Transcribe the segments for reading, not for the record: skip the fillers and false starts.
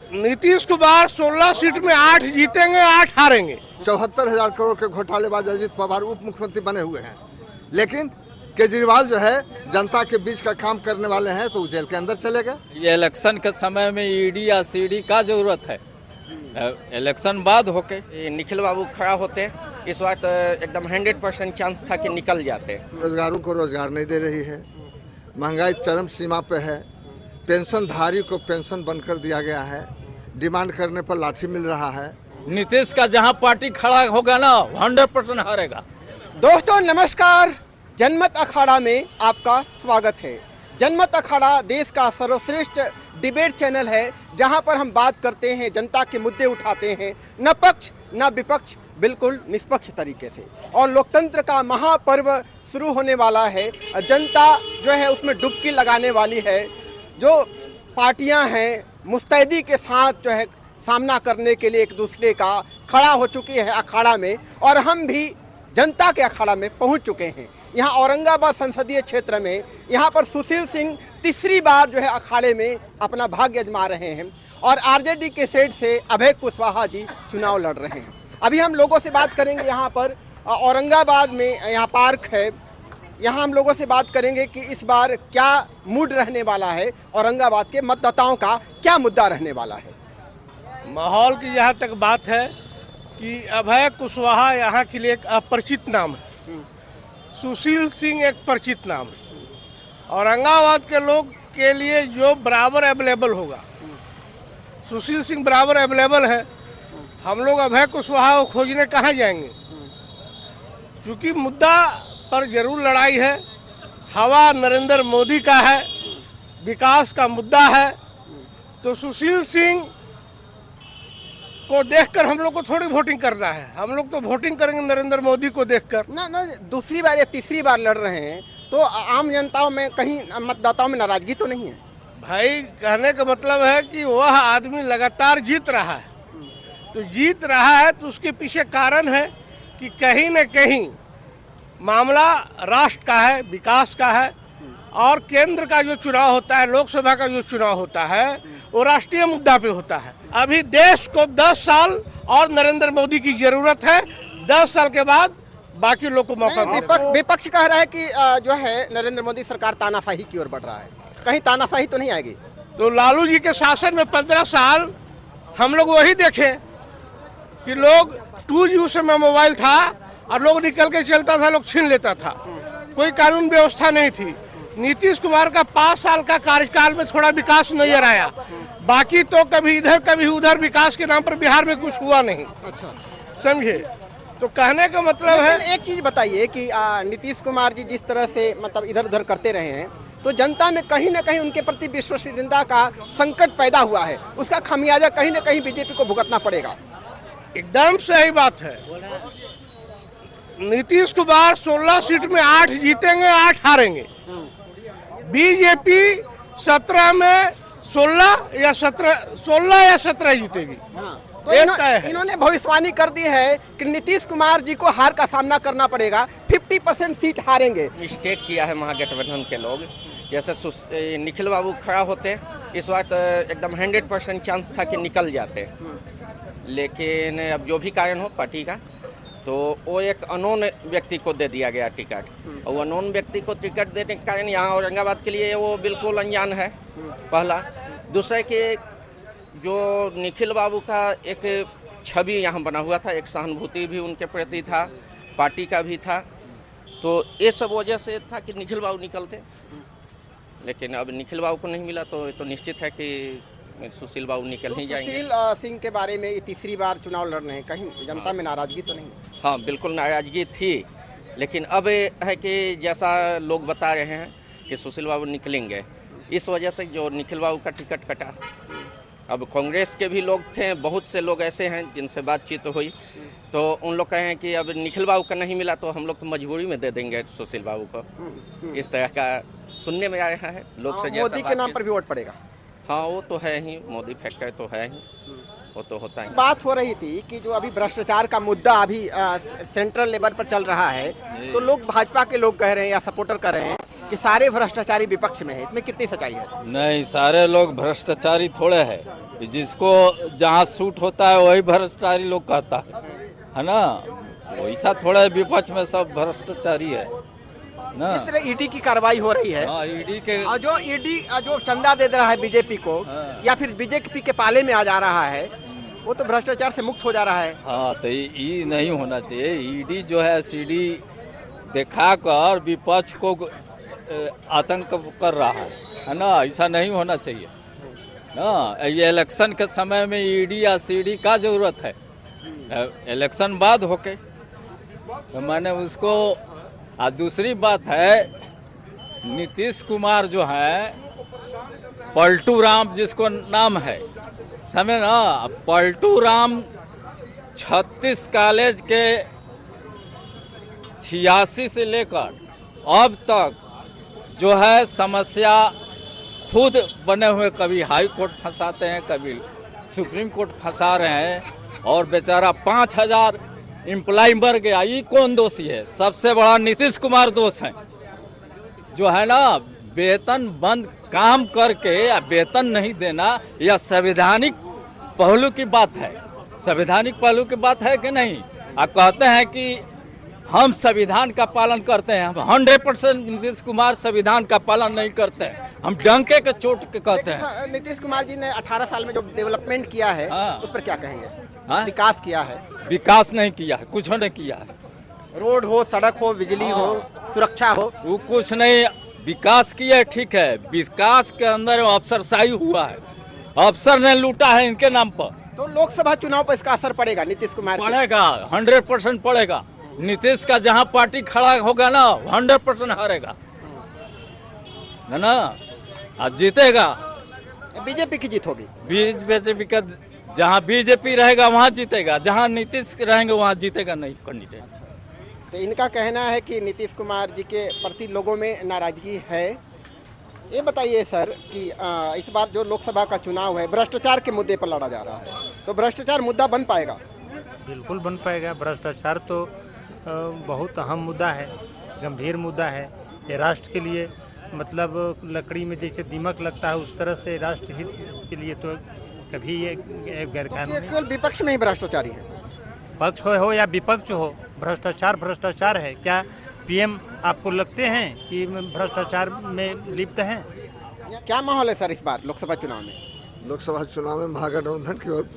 Nitish Kumar 16 seat में 8 जीतेंगे, 8 हारेंगे। 74,000 करोड़ के घोटालेबाज अजित पवार उप मुख्यमंत्री बने हुए हैं, लेकिन केजरीवाल जो है जनता के बीच का काम करने वाले हैं, तो जेल के अंदर चले गए। ये इलेक्शन के समय में ईडी या सीडी का जरूरत है, इलेक्शन बाद होके निखिल बाबू खड़ा होते इस वक्त एकदम 100% चांस था कि निकल जाते। रोजगारों को रोजगार नहीं दे रही है, महंगाई चरम सीमा पे है, पेंशनधारी को पेंशन बनकर दिया गया है, डिमांड करने पर लाठी मिल रहा है। नीतीश का जहां पार्टी खड़ा होगा ना 100% हारेगा। दोस्तों नमस्कार, जनमत अखाड़ा में आपका स्वागत है। जनमत अखाड़ा देश का सर्वश्रेष्ठ डिबेट चैनल है, जहां पर हम बात करते हैं, जनता के मुद्दे उठाते हैं, न पक्ष न विपक्ष, बिल्कुल निष्पक्ष तरीके से। और लोकतंत्र का महापर्व शुरू होने वाला है, जनता जो है उसमें डुबकी लगाने वाली है। जो पार्टियां हैं मुस्तैदी के साथ जो है सामना करने के लिए एक दूसरे का खड़ा हो चुकी है अखाड़ा में, और हम भी जनता के अखाड़ा में पहुंच चुके हैं। यहाँ औरंगाबाद संसदीय क्षेत्र में यहाँ पर सुशील सिंह तीसरी बार जो है अखाड़े में अपना भाग्य आजमा रहे हैं, और आरजेडी के सेट से अभय कुशवाहा जी चुनाव लड़ रहे हैं। अभी हम लोगों से बात करेंगे, यहाँ पर औरंगाबाद में यहाँ पार्क है, यहाँ हम लोगों से बात करेंगे कि इस बार क्या मूड रहने वाला है, औरंगाबाद के मतदाताओं का क्या मुद्दा रहने वाला है। माहौल की जहाँ तक बात है कि अभय कुशवाहा यहाँ के लिए एक अपरिचित नाम है, सुशील सिंह एक परिचित नाम है। औरंगाबाद के लोग के लिए जो बराबर अवेलेबल होगा, सुशील सिंह बराबर अवेलेबल है। हम लोग अभय कुशवाहा को खोजने कहाँ जाएंगे, क्योंकि मुद्दा पर जरूर लड़ाई है। हवा नरेंद्र मोदी का है, विकास का मुद्दा है, तो सुशील सिंह को देखकर हम लोग को थोड़ी वोटिंग करना है। हम लोग तो वोटिंग करेंगे नरेंद्र मोदी को देखकर। ना दूसरी बार या तीसरी बार लड़ रहे हैं, तो आम जनताओं में कहीं मतदाताओं में नाराजगी तो नहीं है? भाई कहने का मतलब है कि वह आदमी लगातार जीत रहा है, तो जीत रहा है तो उसके पीछे कारण है कि कहीं न कहीं मामला राष्ट्र का है, विकास का है, और केंद्र का जो चुनाव होता है, लोकसभा का जो चुनाव होता है, वो राष्ट्रीय मुद्दा पे होता है। अभी देश को 10 साल और नरेंद्र मोदी की जरूरत है, 10 साल के बाद बाकी लोग को मौका मिलेगा। विपक्ष कह रहा है कि जो है नरेंद्र मोदी सरकार तानाशाही की ओर बढ़ रहा है, कहीं तानाशाही तो नहीं आएगी? तो लालू जी के शासन में 15 साल हम लोग वही देखे कि लोग 2G में मोबाइल था और लोग निकल के चलता था, लोग छीन लेता था, कोई कानून व्यवस्था नहीं थी। नीतीश कुमार का 5 साल का कार्यकाल में थोड़ा विकास नजर आया, बाकी तो कभी इधर कभी उधर विकास के नाम पर बिहार में कुछ हुआ नहीं। अच्छा, समझे? तो कहने का मतलब है, एक चीज बताइए कि नीतीश कुमार जी जिस तरह से मतलब इधर उधर करते रहे हैं, तो जनता में कहीं न कहीं उनके प्रति विश्वसनीयता का संकट पैदा हुआ है, उसका खामियाजा कहीं न कहीं बीजेपी को भुगतना पड़ेगा। एकदम सही बात है। नीतीश कुमार 16 सीट में 8 जीतेंगे, 8 हारेंगे। बीजेपी 17 में 16 या 17 जीतेगी। तो इन्होंने भविष्यवाणी कर दी है कि नीतीश कुमार जी को हार का सामना करना पड़ेगा, 50% सीट हारेंगे। मिस्टेक किया है महागठबंधन के लोग। जैसे निखिल बाबू खड़ा होते इस वक्त एकदम 100% चांस था कि निकल जाते, लेकिन अब जो भी कारण हो पार्टी का, तो वो एक अननोन व्यक्ति को दे दिया गया टिकट, और वो अननोन व्यक्ति को टिकट देने के कारण यहाँ औरंगाबाद के लिए वो बिल्कुल अनजान है, पहला। दूसरा कि जो निखिल बाबू का एक छवि यहाँ बना हुआ था, एक सहानुभूति भी उनके प्रति था, पार्टी का भी था, तो ये सब वजह से था कि निखिल बाबू निकलते, लेकिन अब निखिल बाबू को नहीं मिला, तो निश्चित है कि सुशील बाबू निकल ही जाएंगे। सुशील सिंह के बारे में ये तीसरी बार चुनाव लड़ रहे हैं, कहीं जनता में नाराजगी तो नहीं? हाँ, बिल्कुल नाराजगी थी, लेकिन अब है कि जैसा लोग बता रहे हैं कि सुशील बाबू निकलेंगे, इस वजह से जो निखिल बाबू का टिकट कटा। अब कांग्रेस के भी लोग थे, बहुत से लोग ऐसे हैं जिनसे बातचीत हुई, तो उन लोग कहे कि अब निखिल बाबू का नहीं मिला तो हम लोग तो मजबूरी में दे देंगे सुशील बाबू को। इस तरह का सुनने में आ रहा है लोग से। मोदी के नाम पर भी वोट पड़ेगा? हाँ, वो तो है ही, मोदी फैक्टर तो है ही, वो तो होता है। बात हो रही थी कि जो अभी भ्रष्टाचार का मुद्दा अभी सेंट्रल लेवल पर चल रहा है, तो लोग भाजपा के लोग कह रहे हैं या सपोर्टर कर रहे हैं कि सारे भ्रष्टाचारी विपक्ष में है, इसमें कितनी सच्चाई है? नहीं, सारे लोग भ्रष्टाचारी थोड़े हैं, जिसको जहाँ सूट होता है वही भ्रष्टाचारी लोग कहता है ना। वैसा थोड़ा विपक्ष में सब भ्रष्टाचारी है ना। इस तरह ईडी की कार्रवाई हो रही है हाँ, ईडी के और जो ईडी जो चंदा दे रहा है बीजेपी को हाँ। या फिर बीजेपी के पाले में आ जा रहा है, वो तो भ्रष्टाचार से मुक्त हो जा रहा है। हाँ, तो ये नहीं होना चाहिए। ईडी जो है सीडी दिखाकर विपक्ष को आतंक कर रहा है ना। ऐसा नहीं होना चाहिए ना। ये इलेक्शन के समय में ईडी या सीडी का जरूरत है, इलेक्शन बाद होके। तो मैंने उसको दूसरी बात है, नीतीश कुमार जो है पलटू राम जिसको नाम है, समझे ना। पलटू राम 36 कॉलेज के 86 से लेकर अब तक जो है समस्या खुद बने हुए, कभी हाई कोर्ट फंसाते हैं, कभी सुप्रीम कोर्ट फंसा रहे हैं, और बेचारा 5000 एम्प्लॉय मर गया। ये कौन दोषी है? सबसे बड़ा नीतीश कुमार दोष है, जो है ना वेतन बंद काम करके या वेतन नहीं देना। यह संवैधानिक पहलू की बात है, संवैधानिक पहलू की बात है कि नहीं। आप कहते हैं कि हम संविधान का पालन करते हैं, हम 100% नीतीश कुमार संविधान का पालन नहीं करते हैं, हम डंके के चोट के कहते हैं। नीतीश कुमार जी ने 18 साल में जो डेवलपमेंट किया है, हाँ। उस पर क्या कहेंगे? हाँ? विकास किया है, विकास नहीं किया है, कुछ नहीं किया है। रोड हो, सड़क हो, बिजली हो, सुरक्षा हो, वो कुछ नहीं। विकास किया ठीक है, विकास के अंदर अफसरशाही हुआ है, अफसर ने लूटा है इनके नाम पर। तो लोकसभा चुनाव पर इसका असर पड़ेगा नीतीश कुमार पे? पड़ेगा, 100% पड़ेगा। नीतीश का जहां पार्टी खड़ा होगा ना 100% हारेगा, है ना। आज जीतेगा, बीजेपी की जीत होगी। बीजेपी का जहां बीजेपी रहेगा वहां जीतेगा, जहां नीतीश रहेंगे वहां जीतेगा नहीं कैंडिडेट। तो इनका कहना है कि नीतीश कुमार जी के प्रति लोगों में नाराजगी है। ये बताइए सर कि इस बार जो लोकसभा का चुनाव है भ्रष्टाचार के मुद्दे पर लड़ा जा रहा है, तो भ्रष्टाचार मुद्दा बन पाएगा? बिल्कुल बन पाएगा। भ्रष्टाचार तो बहुत अहम मुद्दा है, गंभीर मुद्दा है। ये राष्ट्र के लिए मतलब लकड़ी में जैसे दीमक लगता है, उस तरह से राष्ट्र हित के लिए तो कभी ये गैरकानूनी। केवल विपक्ष में ही भ्रष्टाचारी है? पक्ष हो या विपक्ष हो, भ्रष्टाचार भ्रष्टाचार है। क्या पीएम आपको लगते हैं कि भ्रष्टाचार में लिप्त हैं? क्या माहौल है सर इस बार लोकसभा चुनाव में? लोकसभा चुनाव में महागठबंधन की ओर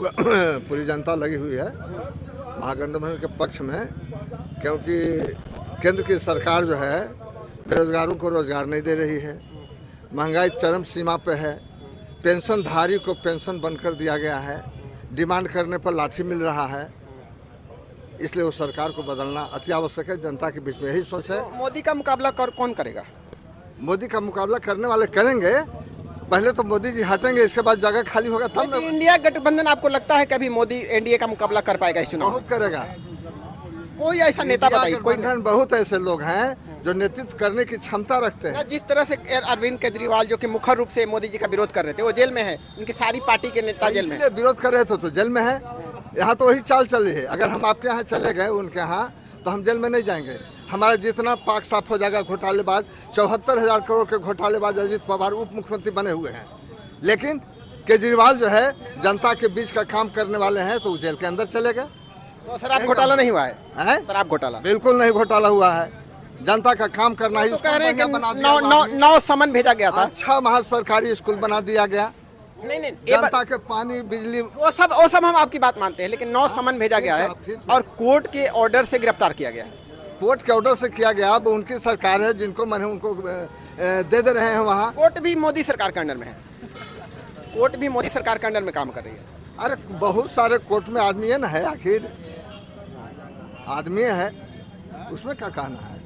पूरी जनता लगी हुई है, महागठबंधन के पक्ष में, क्योंकि केंद्र की सरकार जो है बेरोजगारों को रोजगार नहीं दे रही है, महंगाई चरम सीमा पे है, पेंशनधारी को पेंशन बनकर दिया गया है, डिमांड करने पर लाठी मिल रहा है। इसलिए वो सरकार को बदलना अति आवश्यक है। जनता के बीच में यही सोच है। तो मोदी का मुकाबला कौन करेगा? मोदी का मुकाबला करने वाले करेंगे, पहले तो मोदी जी हटेंगे, इसके बाद जगह खाली होगा तब। लेकिन इंडिया गठबंधन आपको लगता है कि अभी मोदी एनडीए का मुकाबला कर पाएगा इस चुनाव? बहुत करेगा। कोई ऐसा नेता बताइए, कोई गठबंधन बहुत ऐसे लोग हैं जो नेतृत्व करने की क्षमता रखते हैं। जिस तरह से अरविंद केजरीवाल जो कि मुख्य रूप से मोदी जी का विरोध कर रहे थे, वो जेल में है, उनकी सारी पार्टी के नेता जेल में इसलिए विरोध कर रहे थे तो जेल में है। यहाँ तो वही चाल चल रही है। अगर हम आपके यहाँ चले गए उनके यहाँ तो हम जेल में नहीं जाएंगे। हमारा जितना पाक साफ हो जाएगा घोटालेबाज, 74,000 करोड़ के घोटालेबाज अजित पवार उप मुख्यमंत्री बने हुए हैं, लेकिन केजरीवाल जो है जनता के बीच का काम करने वाले हैं, तो वो जेल के अंदर चले गए। तो शराब घोटाला नहीं हुआ है? शराब घोटाला बिल्कुल नहीं घोटाला हुआ है। जनता का काम करना ही तो कह रहे हैं कि बना दिया। 9 समन भेजा गया था। अच्छा महा सरकारी स्कूल बना दिया गया, नहीं जनता के पानी बिजली वो सब हम आपकी बात मानते हैं, लेकिन 9 समन भेजा गया है और कोर्ट के ऑर्डर से गिरफ्तार किया गया है। कोर्ट के ऑर्डर से किया गया। अब उनकी सरकार है, जिनको मन है उनको दे रहे हैं। वहाँ कोर्ट भी मोदी सरकार के अंडर में है, कोर्ट भी मोदी सरकार के अंडर में काम कर रही है। अरे बहुत सारे कोर्ट में आदमी है ना, है आखिर आदमी है, उसमें क्या कहना है।